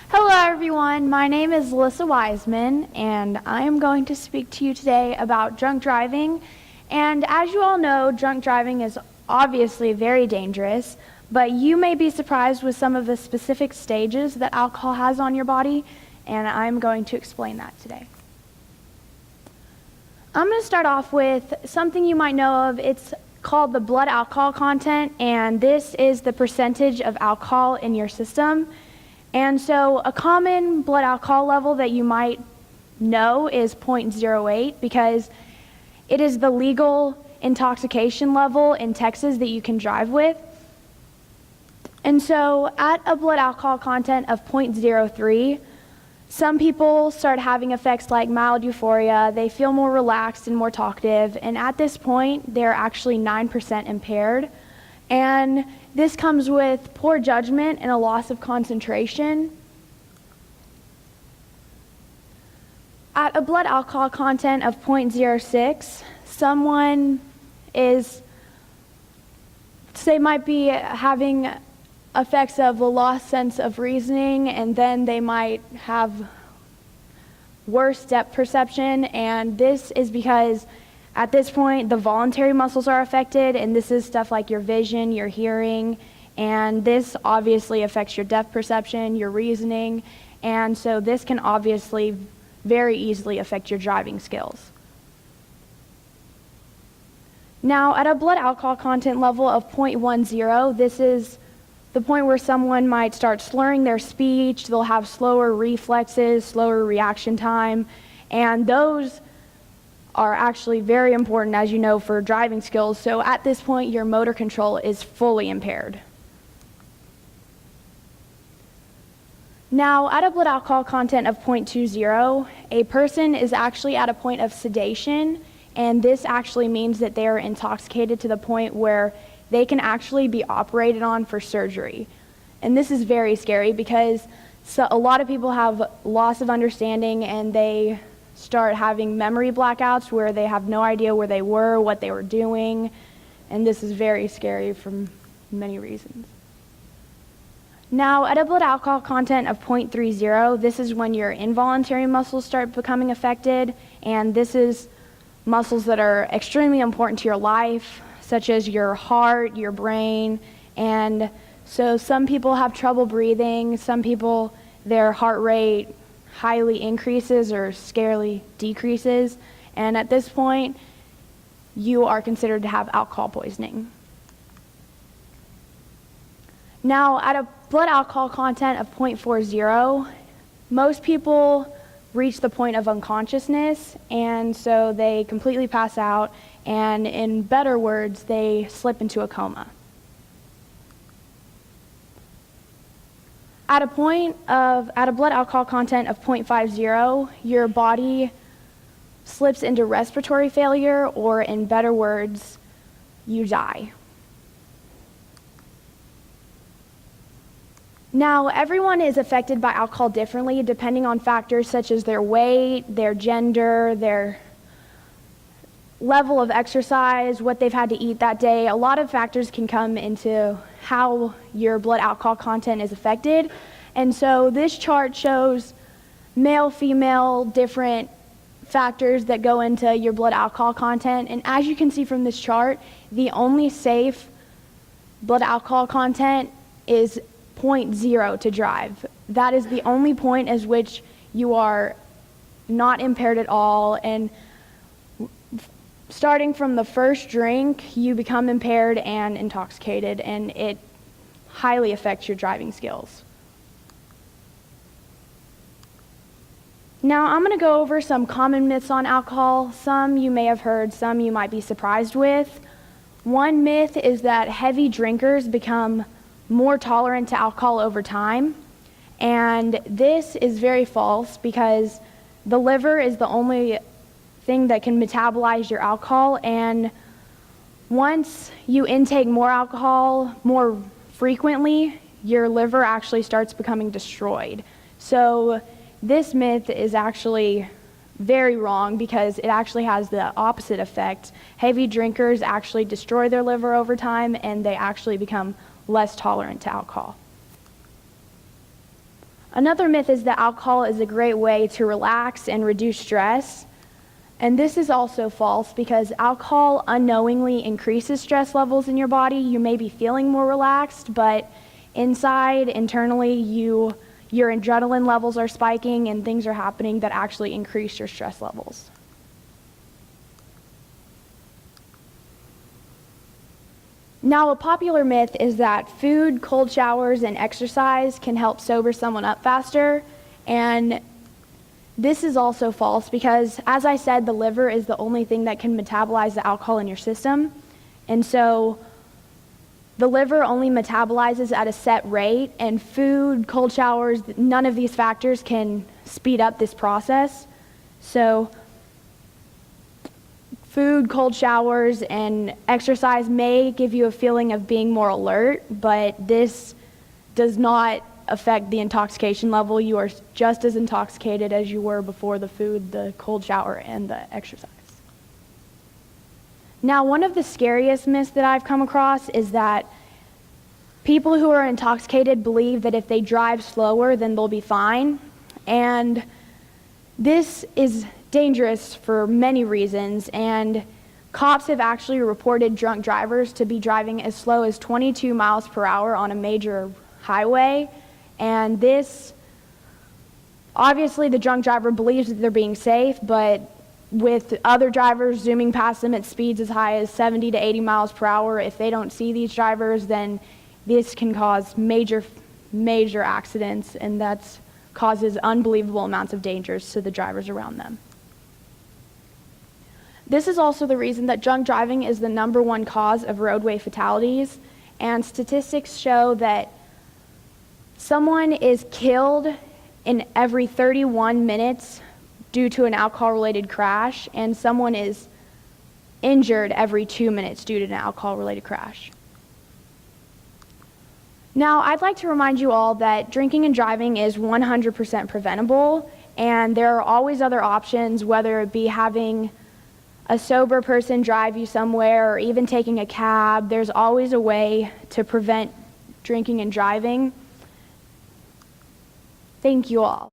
Hello everyone, my name is Alyssa Wiseman and I am going to speak to you today about drunk driving. And as you all know, drunk driving is obviously very dangerous, but you may be surprised with some of the specific stages that alcohol has on your body, and I'm going to explain that today. I'm going to start off with something you might know of. It's called the blood alcohol content, and this is the percentage of alcohol in your system. And so a common blood alcohol level that you might know is 0.08 because it is the legal intoxication level in Texas that you can drive with. And so at a blood alcohol content of 0.03, some people start having effects like mild euphoria, they feel more relaxed and more talkative, and at this point they're actually 9% impaired. And this comes with poor judgment and a loss of concentration. At a blood alcohol content of 0.06, someone might be having effects of a lost sense of reasoning, and then they might have worse depth perception, and this is because at this point, the voluntary muscles are affected, and this is stuff like your vision, your hearing, and this obviously affects your depth perception, your reasoning, and so this can obviously very easily affect your driving skills. Now, at a blood alcohol content level of 0.10, this is the point where someone might start slurring their speech, they'll have slower reflexes, slower reaction time, and those are actually very important, as you know, for driving skills. So at this point, your motor control is fully impaired. Now, at a blood alcohol content of 0.20, a person is actually at a point of sedation, and this actually means that they are intoxicated to the point where they can actually be operated on for surgery. And this is very scary because a lot of people have loss of understanding and they start having memory blackouts where they have no idea where they were, what they were doing, and this is very scary for many reasons. Now, at a blood alcohol content of 0.30, this is when your involuntary muscles start becoming affected, and this is muscles that are extremely important to your life, such as your heart, your brain, and so some people have trouble breathing, some people, their heart rate highly increases or scarcely decreases, and at this point you are considered to have alcohol poisoning. Now, at a blood alcohol content of 0.40, most people reach the point of unconsciousness, and so they completely pass out, and in better words, they slip into a coma. At a blood alcohol content of 0.50, your body slips into respiratory failure, or in better words, you die. Now, everyone is affected by alcohol differently depending on factors such as their weight, their gender, their level of exercise, what they've had to eat that day. A lot of factors can come into how your blood alcohol content is affected. And so this chart shows male, female, different factors that go into your blood alcohol content. And as you can see from this chart, the only safe blood alcohol content is 0.0 to drive. That is the only point as which you are not impaired at all, and starting from the first drink, you become impaired and intoxicated, and it highly affects your driving skills. Now, I'm going to go over some common myths on alcohol. Some you may have heard, some you might be surprised with. One myth is that heavy drinkers become more tolerant to alcohol over time, and this is very false because the liver is the only thing that can metabolize your alcohol, and once you intake more alcohol more frequently, your liver actually starts becoming destroyed. So this myth is actually very wrong because it actually has the opposite effect. Heavy drinkers actually destroy their liver over time, and they actually become less tolerant to alcohol. Another myth is that alcohol is a great way to relax and reduce stress. And this is also false because alcohol unknowingly increases stress levels in your body. You may be feeling more relaxed, but internally, your adrenaline levels are spiking and things are happening that actually increase your stress levels. Now, a popular myth is that food, cold showers, and exercise can help sober someone up faster, and this is also false because, as I said, the liver is the only thing that can metabolize the alcohol in your system, and so the liver only metabolizes at a set rate, and food, cold showers, none of these factors can speed up this process. So food, cold showers, and exercise may give you a feeling of being more alert, but this does not affect the intoxication level. You are just as intoxicated as you were before the food, the cold shower, and the exercise. Now, one of the scariest myths that I've come across is that people who are intoxicated believe that if they drive slower, then they'll be fine. And this is dangerous for many reasons, and cops have actually reported drunk drivers to be driving as slow as 22 miles per hour on a major highway. And this, obviously the drunk driver believes that they're being safe, but with other drivers zooming past them at speeds as high as 70 to 80 miles per hour, if they don't see these drivers, then this can cause major accidents, and that causes unbelievable amounts of dangers to the drivers around them. This is also the reason that drunk driving is the #1 cause of roadway fatalities, and statistics show that someone is killed in every 31 minutes due to an alcohol-related crash, and someone is injured every 2 minutes due to an alcohol-related crash. Now, I'd like to remind you all that drinking and driving is 100% preventable, and there are always other options, whether it be having a sober person drive you somewhere or even taking a cab. There's always a way to prevent drinking and driving. Thank you all.